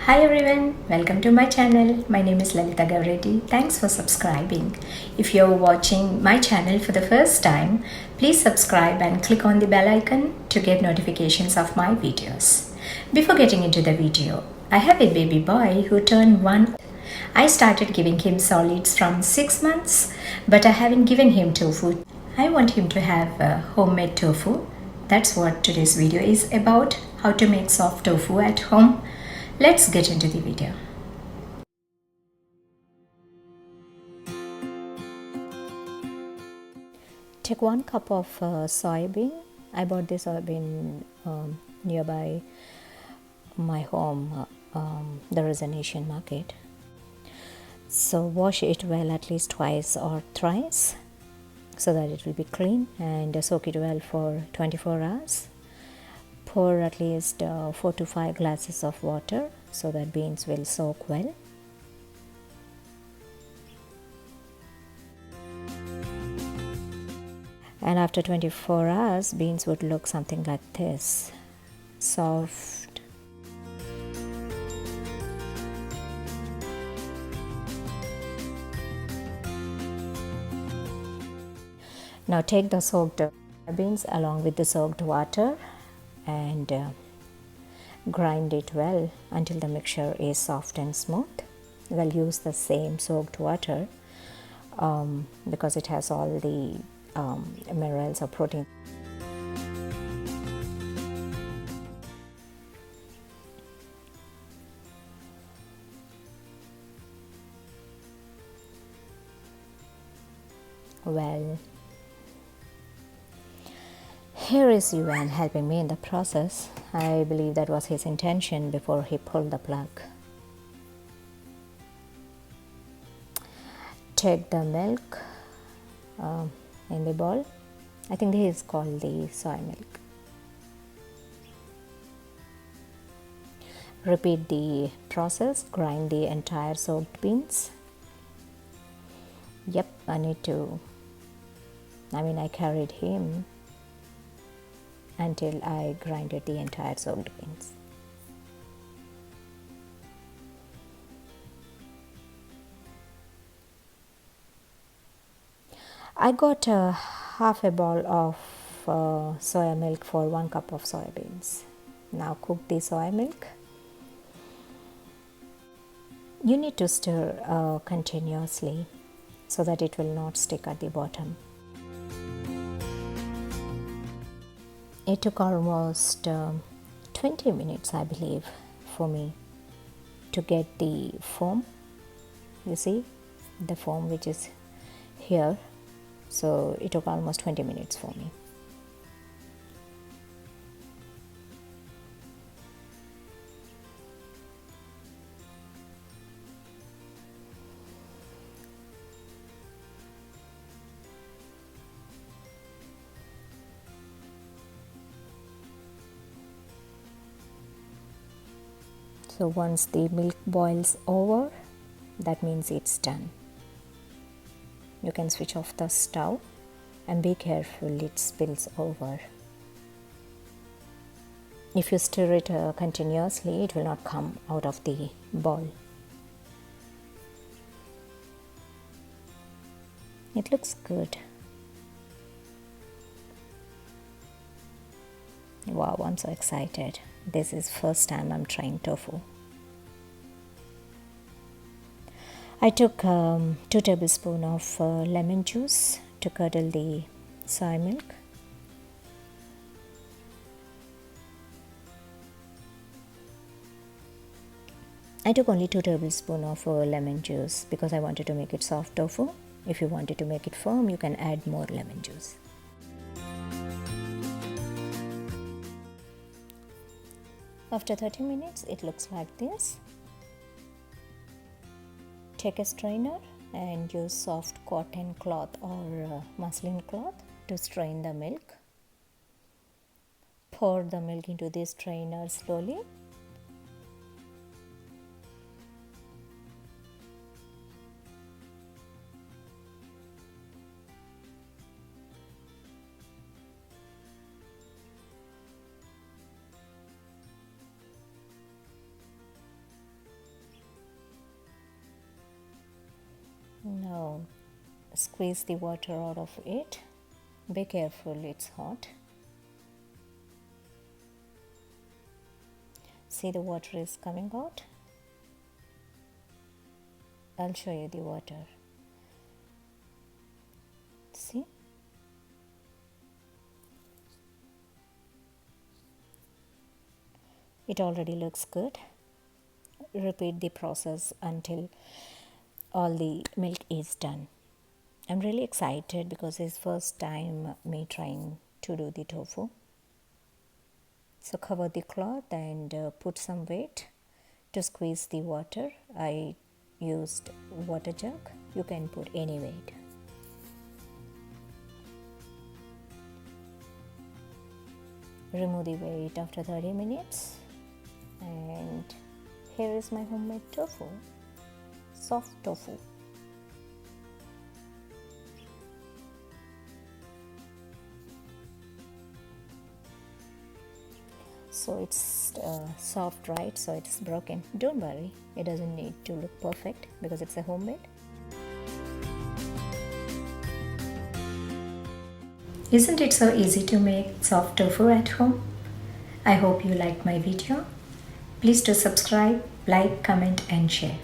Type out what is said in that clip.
Hi everyone, welcome to my channel. My name is Lalitha. Thanks for subscribing. If you're watching my channel for the first time, please subscribe and click on the bell icon to get notifications of my videos. Before getting into the video, I have a baby boy who turned 1. I started giving him solids from 6 months, but I haven't given him tofu. I want him to have homemade tofu. That's what today's video is about, how to make soft tofu at home. Let's get into the video. Take 1 cup of soybean. I bought this soybean nearby my home. There is an Asian market. So wash it well at least twice or thrice so that it will be clean, and soak it well for 24 hours. Pour at least 4 to 5 glasses of water so that beans will soak well. And after 24 hours, beans would look something like this, soft. Now take the soaked beans along with the soaked water and grind it well until the mixture is soft and smooth. We'll use the same soaked water because it has all the minerals or protein. Well, here is Yuan helping me in the process. I believe that was his intention before he pulled the plug. Take the milk in the bowl. I think this is called the soy milk. Repeat the process. Grind the entire soaked beans. Yep, I carried him until I grinded the entire soaked beans. I got half a bowl of soya milk for 1 cup of soybeans. Now cook the soy milk. You need to stir continuously so that it will not stick at the bottom. It took almost 20 minutes, I believe, for me to get the foam. You see the foam which is here. So it took almost 20 minutes for me. So once the milk boils over, that means it's done. You can switch off the stove and be careful it spills over. If you stir it continuously, it will not come out of the bowl. It looks good. Wow, I'm so excited. This is first time I'm trying tofu. I took 2 tablespoons of lemon juice to curdle the soy milk. I took only 2 tablespoons of lemon juice because I wanted to make it soft tofu. If you wanted to make it firm, you can add more lemon juice. After 30 minutes, it looks like this. Take a strainer and use soft cotton cloth or muslin cloth to strain the milk. Pour the milk into this strainer slowly. squeeze the water out of it. Be careful, it's hot. See, the water is coming out. I'll show you the water. See? It already looks good. Repeat the process until all the milk is done. I'm really excited because it's first time me trying to do the tofu. So cover the cloth and put some weight to squeeze the water. I used water jug. You can put any weight. Remove the weight after 30 minutes. And here is my homemade tofu, soft tofu. So it's soft, right? So it's broken. Don't worry, it doesn't need to look perfect because it's a homemade. Isn't it so easy to make soft tofu at home? I hope you liked my video. Please do subscribe, like, comment and share.